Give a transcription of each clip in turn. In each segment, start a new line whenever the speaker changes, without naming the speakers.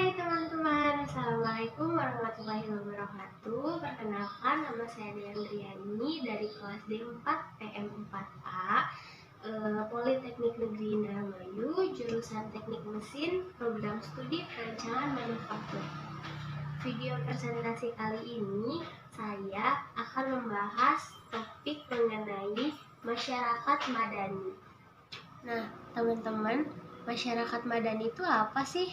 Hai teman-teman, Assalamualaikum warahmatullahi wabarakatuh. Perkenalkan, nama saya Deandriani dari kelas D4 PM4A, Politeknik Negeri Indramayu, jurusan Teknik Mesin, program studi perancangan manufaktur. Video presentasi kali ini saya akan membahas topik mengenai masyarakat madani. Nah, teman-teman, masyarakat madani itu apa sih?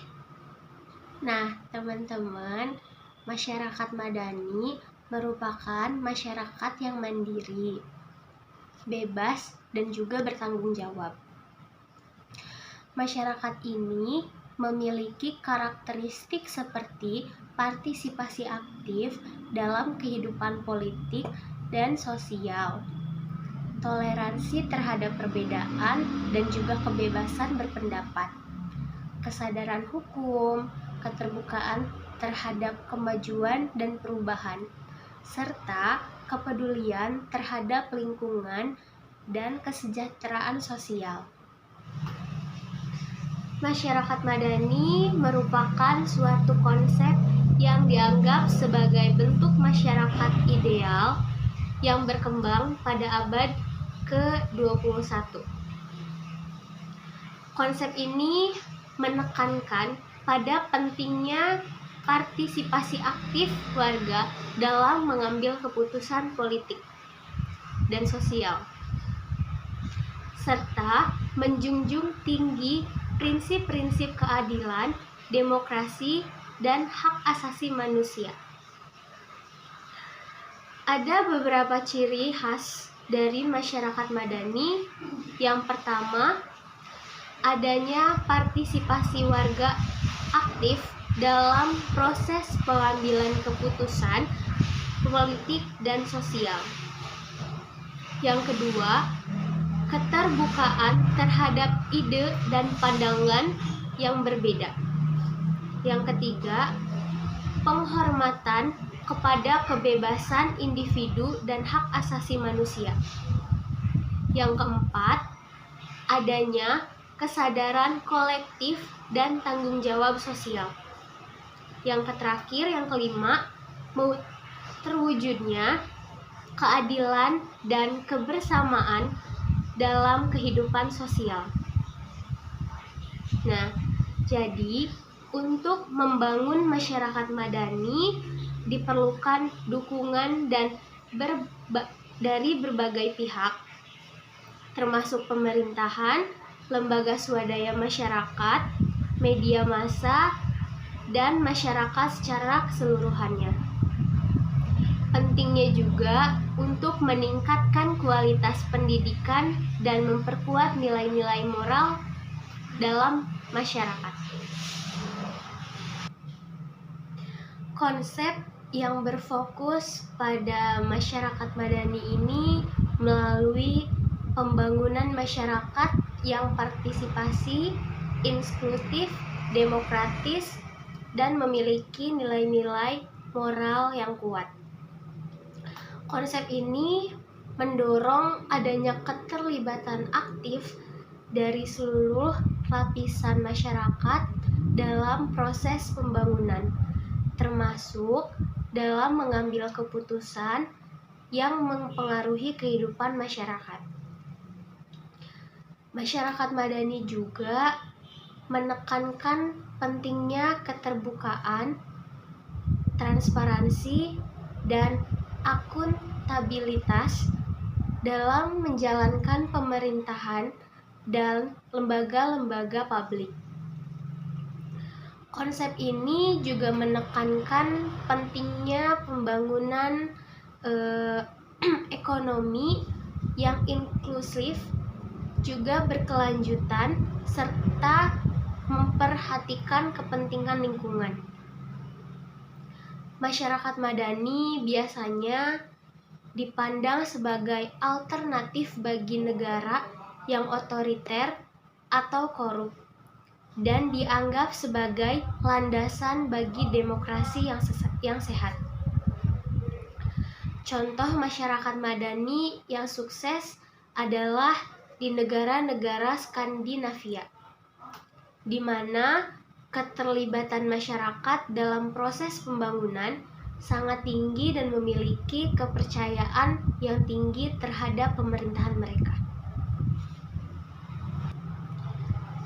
Nah, teman-teman, masyarakat madani merupakan masyarakat yang mandiri, bebas, dan juga bertanggung jawab. Masyarakat ini memiliki karakteristik seperti partisipasi aktif dalam kehidupan politik dan sosial, toleransi terhadap perbedaan, dan juga kebebasan berpendapat, kesadaran hukum, keterbukaan terhadap kemajuan dan perubahan, serta kepedulian terhadap lingkungan dan kesejahteraan sosial. Masyarakat madani merupakan suatu konsep yang dianggap sebagai bentuk masyarakat ideal yang berkembang pada abad ke-21. Konsep ini menekankan pada pentingnya partisipasi aktif warga dalam mengambil keputusan politik dan sosial, serta menjunjung tinggi prinsip-prinsip keadilan, demokrasi, dan hak asasi manusia. Ada beberapa ciri khas dari masyarakat madani. Yang pertama, adanya partisipasi warga aktif dalam proses pengambilan keputusan politik dan sosial. Yang kedua, keterbukaan terhadap ide dan pandangan yang berbeda. Yang ketiga, penghormatan kepada kebebasan individu dan hak asasi manusia. Yang keempat, adanya kesadaran kolektif dan tanggung jawab sosial. Yang terakhir, yang kelima, terwujudnya keadilan dan kebersamaan dalam kehidupan sosial. Nah, jadi untuk membangun masyarakat madani diperlukan dukungan dan dari berbagai pihak, termasuk pemerintahan, lembaga swadaya masyarakat, media massa, dan masyarakat secara keseluruhannya. Pentingnya juga untuk meningkatkan kualitas pendidikan dan memperkuat nilai-nilai moral dalam masyarakat. Konsep yang berfokus pada masyarakat madani ini melalui pembangunan masyarakat yang partisipasi, inklusif, demokratis, dan memiliki nilai-nilai moral yang kuat. Konsep ini mendorong adanya keterlibatan aktif dari seluruh lapisan masyarakat dalam proses pembangunan, termasuk dalam mengambil keputusan yang mempengaruhi kehidupan masyarakat. Masyarakat madani juga menekankan pentingnya keterbukaan, transparansi, dan akuntabilitas dalam menjalankan pemerintahan dan lembaga-lembaga publik. Konsep ini juga menekankan pentingnya pembangunan ekonomi yang inklusif, juga berkelanjutan, serta memperhatikan kepentingan lingkungan. Masyarakat madani biasanya dipandang sebagai alternatif bagi negara yang otoriter atau korup, dan dianggap sebagai landasan bagi demokrasi yang sehat. Contoh masyarakat madani yang sukses adalah di negara-negara Skandinavia, di mana keterlibatan masyarakat dalam proses pembangunan sangat tinggi dan memiliki kepercayaan yang tinggi terhadap pemerintahan mereka.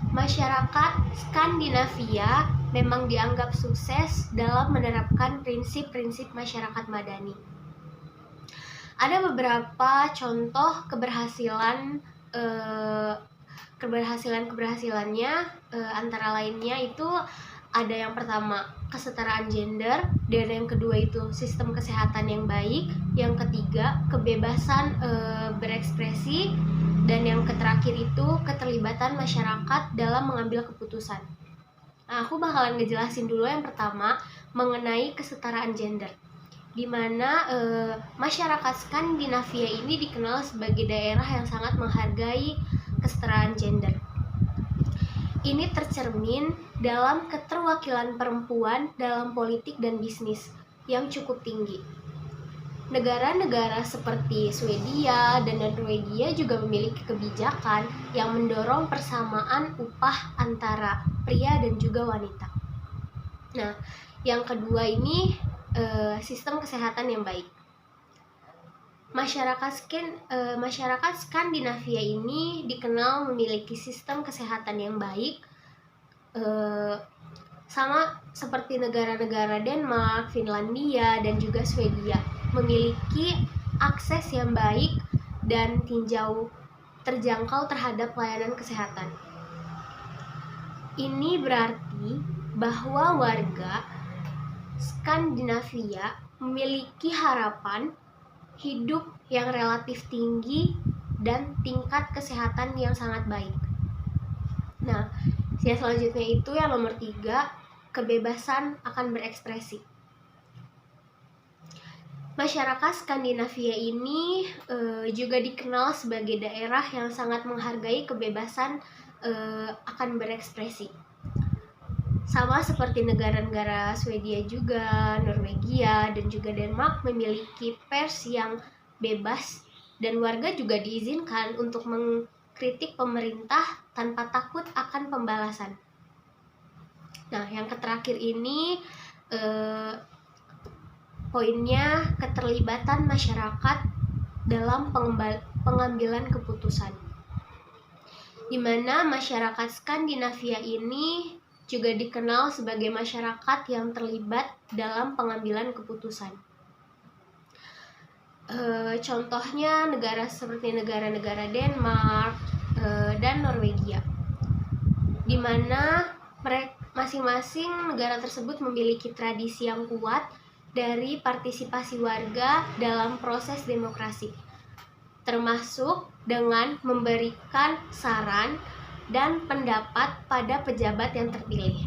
Masyarakat Skandinavia memang dianggap sukses dalam menerapkan prinsip-prinsip masyarakat madani. Ada beberapa contoh keberhasilannya, antara lainnya itu ada yang pertama kesetaraan gender, dan yang kedua itu sistem kesehatan yang baik, yang ketiga kebebasan berekspresi, dan yang terakhir itu keterlibatan masyarakat dalam mengambil keputusan. Nah, aku bakalan ngejelasin dulu yang pertama mengenai kesetaraan gender, di mana masyarakat Skandinavia ini dikenal sebagai daerah yang sangat menghargai kesetaraan gender. Ini tercermin dalam keterwakilan perempuan dalam politik dan bisnis yang cukup tinggi. Negara-negara seperti Swedia dan Norwegia juga memiliki kebijakan yang mendorong persamaan upah antara pria dan juga wanita. Nah, yang kedua ini sistem kesehatan yang baik. Masyarakat Skandinavia ini dikenal memiliki sistem kesehatan yang baik, sama seperti negara-negara Denmark, Finlandia, dan juga Swedia, memiliki akses yang baik dan terjangkau terhadap pelayanan kesehatan. Ini berarti bahwa warga Skandinavia memiliki harapan hidup yang relatif tinggi dan tingkat kesehatan yang sangat baik. Nah, yang selanjutnya itu yang nomor 3, kebebasan akan berekspresi. Masyarakat Skandinavia ini juga dikenal sebagai daerah yang sangat menghargai kebebasan akan berekspresi. Sama seperti negara-negara Swedia juga, Norwegia, dan juga Denmark memiliki pers yang bebas, dan warga juga diizinkan untuk mengkritik pemerintah tanpa takut akan pembalasan. Nah, yang terakhir ini poinnya keterlibatan masyarakat dalam pengambilan keputusan, di mana masyarakat Skandinavia ini juga dikenal sebagai masyarakat yang terlibat dalam pengambilan keputusan. Contohnya negara seperti negara-negara Denmark dan Norwegia, di mana masing-masing negara tersebut memiliki tradisi yang kuat dari partisipasi warga dalam proses demokrasi, termasuk dengan memberikan saran dan pendapat pada pejabat yang terpilih.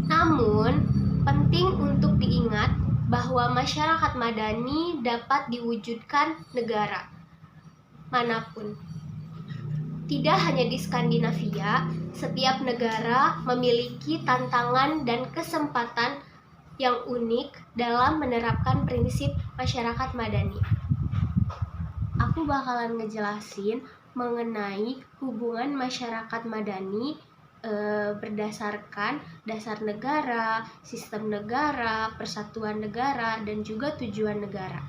Namun, penting untuk diingat bahwa masyarakat madani dapat diwujudkan negara manapun. Tidak hanya di Skandinavia, setiap negara memiliki tantangan dan kesempatan yang unik dalam menerapkan prinsip masyarakat madani. Aku bakalan ngejelasin mengenai hubungan masyarakat madani berdasarkan dasar negara, sistem negara, persatuan negara, dan juga tujuan negara.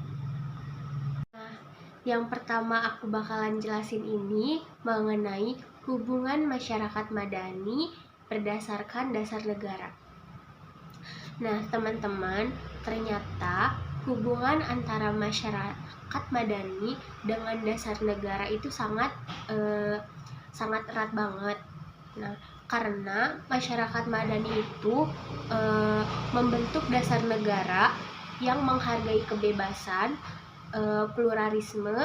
Nah, yang pertama aku bakalan jelasin ini mengenai hubungan masyarakat madani berdasarkan dasar negara. Nah, teman-teman, ternyata hubungan antara masyarakat madani dengan dasar negara itu sangat erat banget. Nah, karena masyarakat madani itu membentuk dasar negara yang menghargai kebebasan, pluralisme,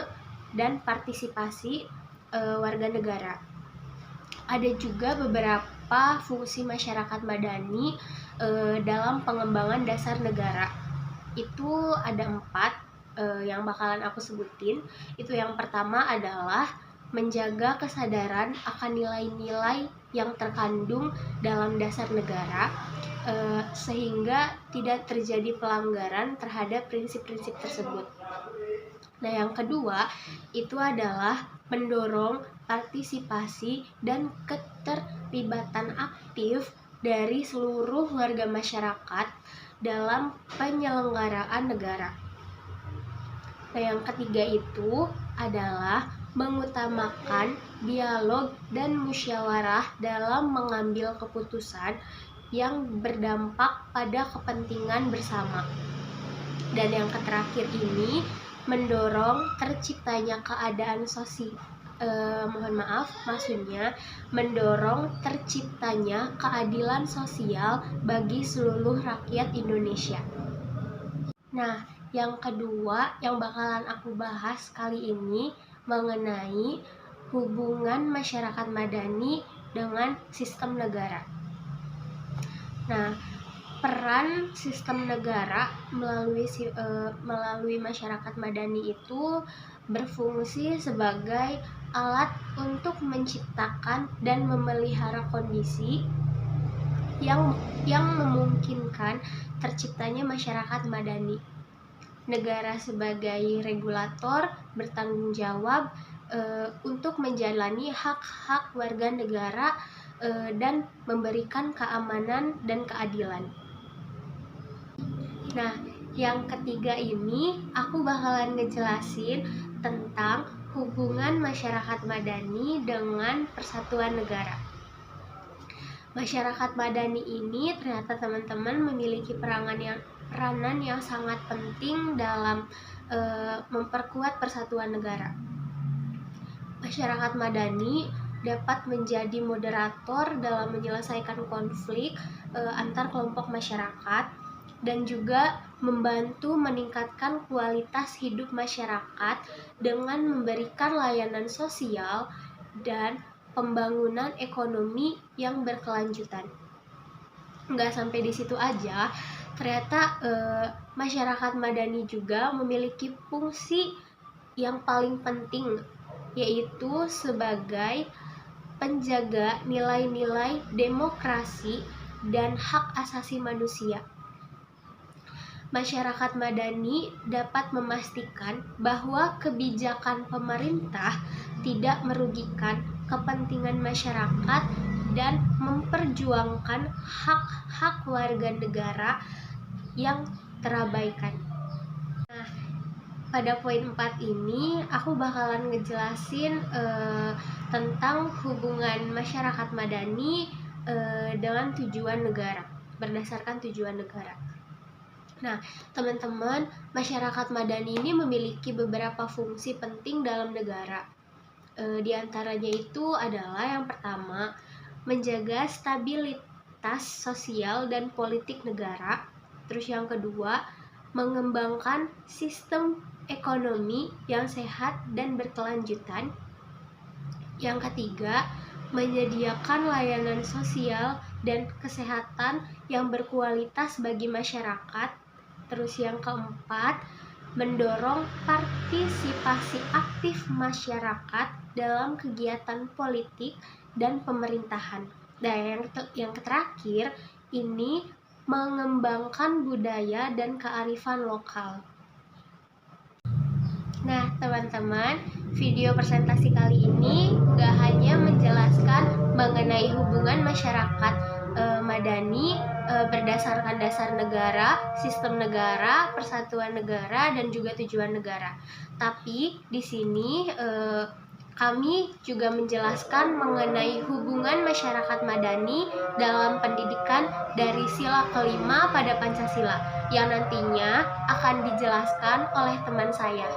dan partisipasi warga negara. Ada juga beberapa fungsi masyarakat madani dalam pengembangan dasar negara. Itu ada 4 yang bakalan aku sebutin. Itu yang pertama adalah menjaga kesadaran akan nilai-nilai yang terkandung dalam dasar negara, sehingga tidak terjadi pelanggaran terhadap prinsip-prinsip tersebut. Nah, yang kedua itu adalah mendorong partisipasi dan keterlibatan aktif dari seluruh warga masyarakat dalam penyelenggaraan negara. Nah, yang ketiga itu adalah mengutamakan dialog dan musyawarah dalam mengambil keputusan yang berdampak pada kepentingan bersama. Dan yang terakhir ini mendorong terciptanya keadaan sosial. Mendorong terciptanya keadilan sosial bagi seluruh rakyat Indonesia. Nah, yang kedua yang bakalan aku bahas kali ini mengenai hubungan masyarakat madani dengan sistem negara. Nah, peran sistem negara melalui masyarakat madani itu berfungsi sebagai alat untuk menciptakan dan memelihara kondisi yang memungkinkan terciptanya masyarakat madani. Negara sebagai regulator bertanggung jawab untuk menjalani hak-hak warga negara dan memberikan keamanan dan keadilan. Nah, yang ketiga ini aku bakalan ngejelasin tentang hubungan masyarakat madani dengan persatuan negara. Masyarakat madani ini ternyata teman-teman memiliki peranan yang sangat penting dalam memperkuat persatuan negara. Masyarakat madani dapat menjadi moderator dalam menyelesaikan konflik antar kelompok masyarakat dan juga membantu meningkatkan kualitas hidup masyarakat dengan memberikan layanan sosial dan pembangunan ekonomi yang berkelanjutan. Nggak sampai di situ aja, ternyata masyarakat madani juga memiliki fungsi yang paling penting, yaitu sebagai penjaga nilai-nilai demokrasi dan hak asasi manusia. Masyarakat madani dapat memastikan bahwa kebijakan pemerintah tidak merugikan kepentingan masyarakat dan memperjuangkan hak-hak warga negara yang terabaikan. Nah, pada poin 4 ini aku bakalan ngejelasin tentang hubungan masyarakat madani dengan tujuan negara, berdasarkan tujuan negara. Nah, teman-teman, masyarakat madani ini memiliki beberapa fungsi penting dalam negara. Di antaranya itu adalah yang pertama, menjaga stabilitas sosial dan politik negara. Terus yang kedua, mengembangkan sistem ekonomi yang sehat dan berkelanjutan. Yang ketiga, menyediakan layanan sosial dan kesehatan yang berkualitas bagi masyarakat. Terus yang keempat, mendorong partisipasi aktif masyarakat dalam kegiatan politik dan pemerintahan. Dan yang terakhir, ini mengembangkan budaya dan kearifan lokal. Nah, teman-teman, video presentasi kali ini gak hanya menjelaskan mengenai hubungan masyarakat madani berdasarkan dasar negara, sistem negara, persatuan negara, dan juga tujuan negara. Tapi di sini kami juga menjelaskan mengenai hubungan masyarakat madani dalam pendidikan dari sila kelima pada Pancasila yang nantinya akan dijelaskan oleh teman saya.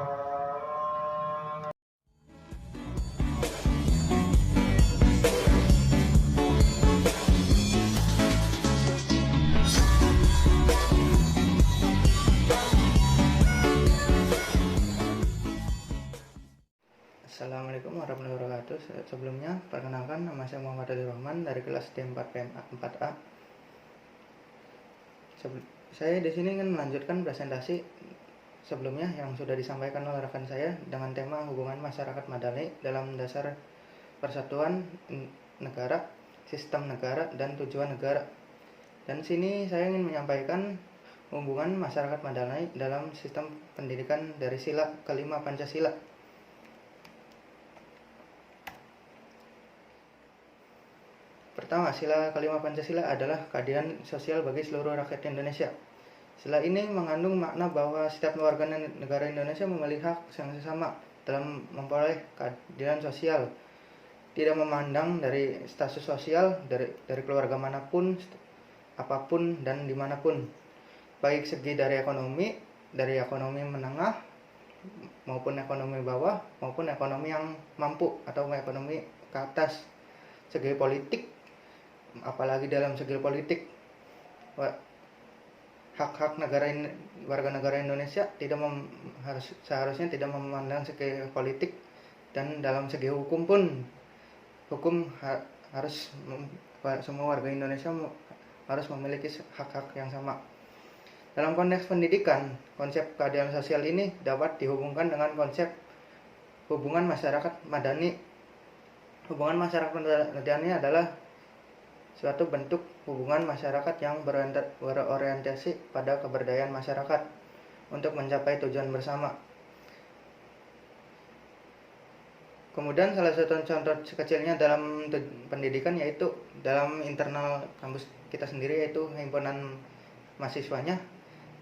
Assalamualaikum warahmatullahi wabarakatuh. Sebelumnya, perkenalkan, nama saya Muhammad Abdul Rahman dari kelas D4 PMA 4A. Saya di sini ingin melanjutkan presentasi sebelumnya yang sudah disampaikan oleh rekan saya dengan tema hubungan masyarakat madani dalam dasar persatuan negara, sistem negara, dan tujuan negara. Dan sini saya ingin menyampaikan hubungan masyarakat madani dalam sistem pendidikan dari sila kelima Pancasila. pertama, sila kelima Pancasila adalah keadilan sosial bagi seluruh rakyat Indonesia. Sila ini mengandung makna bahwa setiap warga negara Indonesia memiliki hak yang sama dalam memperoleh keadilan sosial, tidak memandang dari status sosial, dari keluarga manapun, apapun dan dimanapun, baik segi dari ekonomi menengah maupun ekonomi bawah maupun ekonomi yang mampu atau ekonomi ke atas. Segi politik, apalagi dalam segi politik, hak-hak warga negara Indonesia seharusnya tidak memandang segi politik, dan dalam segi hukum pun harus semua warga Indonesia harus memiliki hak-hak yang sama. Dalam konteks pendidikan, konsep keadilan sosial ini dapat dihubungkan dengan konsep hubungan masyarakat madani. Hubungan masyarakat madani adalah suatu bentuk hubungan masyarakat yang berorientasi pada keberdayaan masyarakat untuk mencapai tujuan bersama. Kemudian salah satu contoh kecilnya dalam pendidikan yaitu dalam internal kampus kita sendiri, yaitu himpunan mahasiswanya.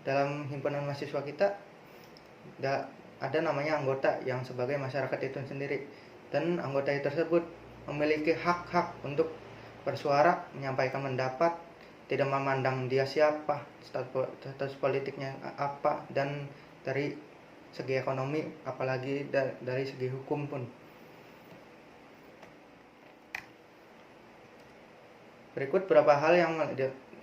Dalam himpunan mahasiswa kita ada namanya anggota yang sebagai masyarakat itu sendiri, dan anggota tersebut memiliki hak-hak untuk bersuara, menyampaikan pendapat, tidak memandang dia siapa, status politiknya apa, dan dari segi ekonomi apalagi dari segi hukum pun. Berikut beberapa hal yang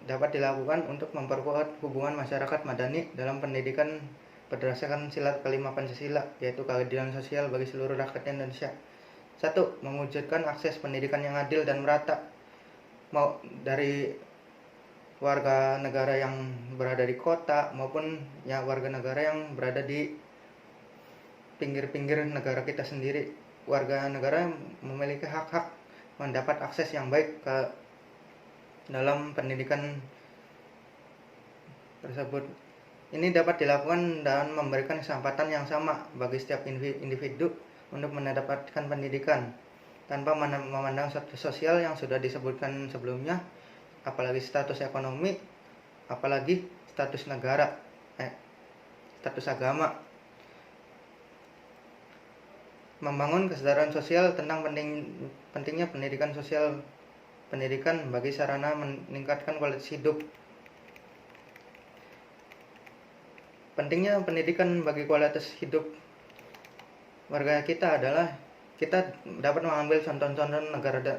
dapat dilakukan untuk memperkuat hubungan masyarakat madani dalam pendidikan berdasarkan sila kelima Pancasila, yaitu keadilan sosial bagi seluruh rakyat Indonesia. 1. Mewujudkan akses pendidikan yang adil dan merata, mau dari warga negara yang berada di kota maupun warga negara yang berada di pinggir-pinggir negara kita sendiri. Warga negara memiliki hak-hak mendapat akses yang baik ke dalam pendidikan tersebut. Ini dapat dilakukan dan memberikan kesempatan yang sama bagi setiap individu untuk mendapatkan pendidikan tanpa memandang status sosial yang sudah disebutkan sebelumnya, apalagi status ekonomi, apalagi status negara, status agama. Membangun kesadaran sosial tentang pentingnya pendidikan bagi sarana meningkatkan kualitas hidup. Pentingnya pendidikan bagi kualitas hidup warga kita adalah kita dapat mengambil contoh-contoh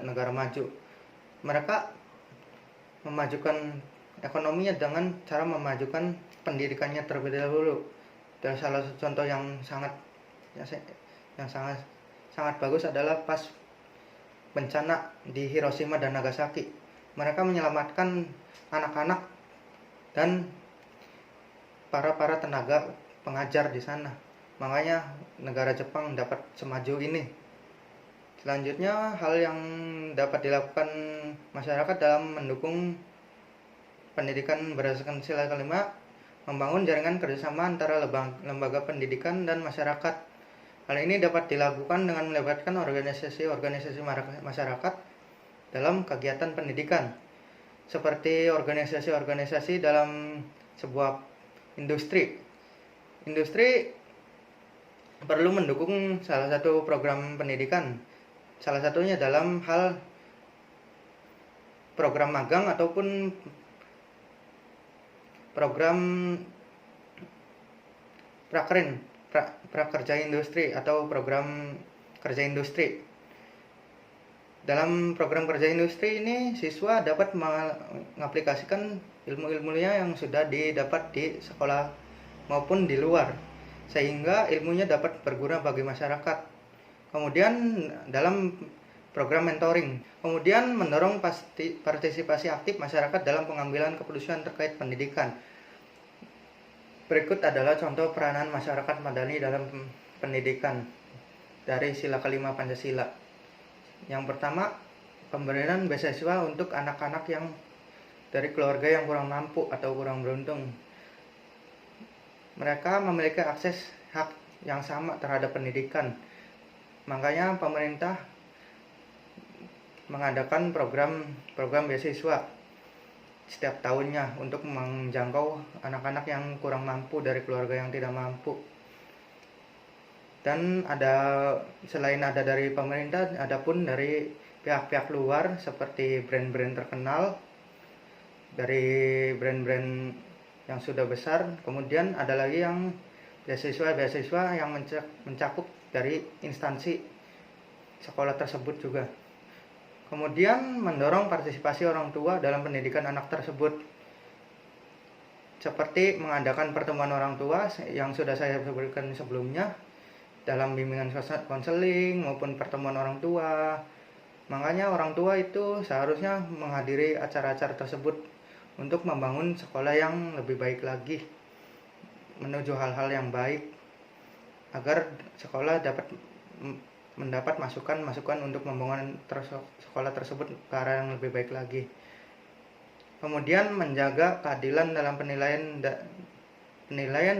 negara maju. Mereka memajukan ekonominya dengan cara memajukan pendidikannya terlebih dahulu. Dan salah satu contoh yang sangat bagus adalah pas bencana di Hiroshima dan Nagasaki. Mereka menyelamatkan anak-anak dan para tenaga pengajar di sana. Makanya negara Jepang dapat semaju ini. Selanjutnya, hal yang dapat dilakukan masyarakat dalam mendukung pendidikan berdasarkan sila kelima, membangun jaringan kerjasama antara lembaga pendidikan dan masyarakat. Hal ini dapat dilakukan dengan melibatkan organisasi-organisasi masyarakat dalam kegiatan pendidikan, seperti organisasi-organisasi dalam sebuah industri. Industri perlu mendukung salah satu program pendidikan, salah satunya dalam hal program magang ataupun program prakerja industri atau program kerja industri. Dalam program kerja industri ini, siswa dapat mengaplikasikan ilmu-ilmunya yang sudah didapat di sekolah maupun di luar, sehingga ilmunya dapat berguna bagi masyarakat. Kemudian dalam program mentoring, kemudian mendorong partisipasi aktif masyarakat dalam pengambilan keputusan terkait pendidikan. Berikut adalah contoh peranan masyarakat madani dalam pendidikan dari sila kelima Pancasila. Yang pertama, pemberian beasiswa untuk anak-anak yang dari keluarga yang kurang mampu atau kurang beruntung. Mereka memiliki akses hak yang sama terhadap pendidikan. Makanya pemerintah mengadakan program beasiswa setiap tahunnya untuk menjangkau anak-anak yang kurang mampu dari keluarga yang tidak mampu. Dan selain ada dari pemerintah, ada pun dari pihak-pihak luar seperti brand-brand terkenal, dari brand-brand yang sudah besar. Kemudian ada lagi yang beasiswa yang mencakup dari instansi sekolah tersebut juga. Kemudian mendorong partisipasi orang tua dalam pendidikan anak tersebut, seperti mengadakan pertemuan orang tua yang sudah saya sebutkan sebelumnya, dalam bimbingan konseling maupun pertemuan orang tua. Makanya orang tua itu seharusnya menghadiri acara-acara tersebut untuk membangun sekolah yang lebih baik lagi, menuju hal-hal yang baik, agar sekolah dapat mendapat masukan untuk membangun sekolah tersebut ke arah yang lebih baik lagi. Kemudian menjaga keadilan dalam penilaian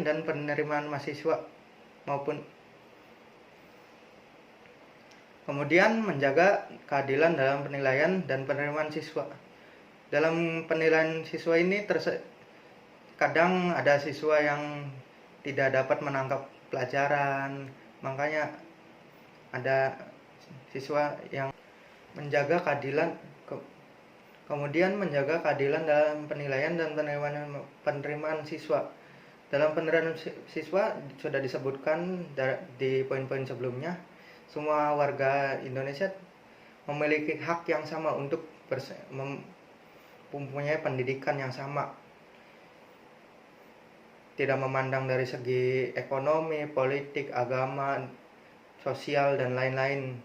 dan penerimaan mahasiswa dalam penilaian dan penerimaan siswa. Dalam penilaian siswa ini kadang ada siswa yang tidak dapat menangkap pelajaran, makanya ada siswa yang menjaga keadilan. Kemudian menjaga keadilan dalam penilaian dan penerimaan siswa. Dalam penerimaan siswa sudah disebutkan di poin-poin sebelumnya, semua warga Indonesia memiliki hak yang sama untuk mempunyai pendidikan yang sama, tidak memandang dari segi ekonomi, politik, agama, sosial, dan lain-lain.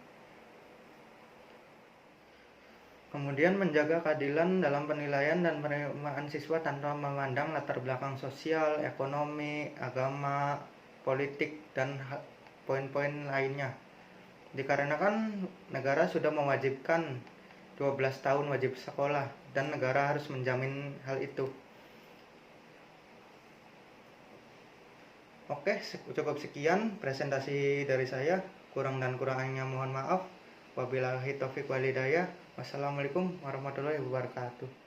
Kemudian menjaga keadilan dalam penilaian dan penerimaan siswa tanpa memandang latar belakang sosial, ekonomi, agama, politik, dan poin-poin lainnya. Dikarenakan negara sudah mewajibkan 12 tahun wajib sekolah, dan negara harus menjamin hal itu. Oke, cukup sekian presentasi dari saya. Kurang dan kurangnya mohon maaf. Wabillahi taufiq walhidayah. Wassalamualaikum warahmatullahi wabarakatuh.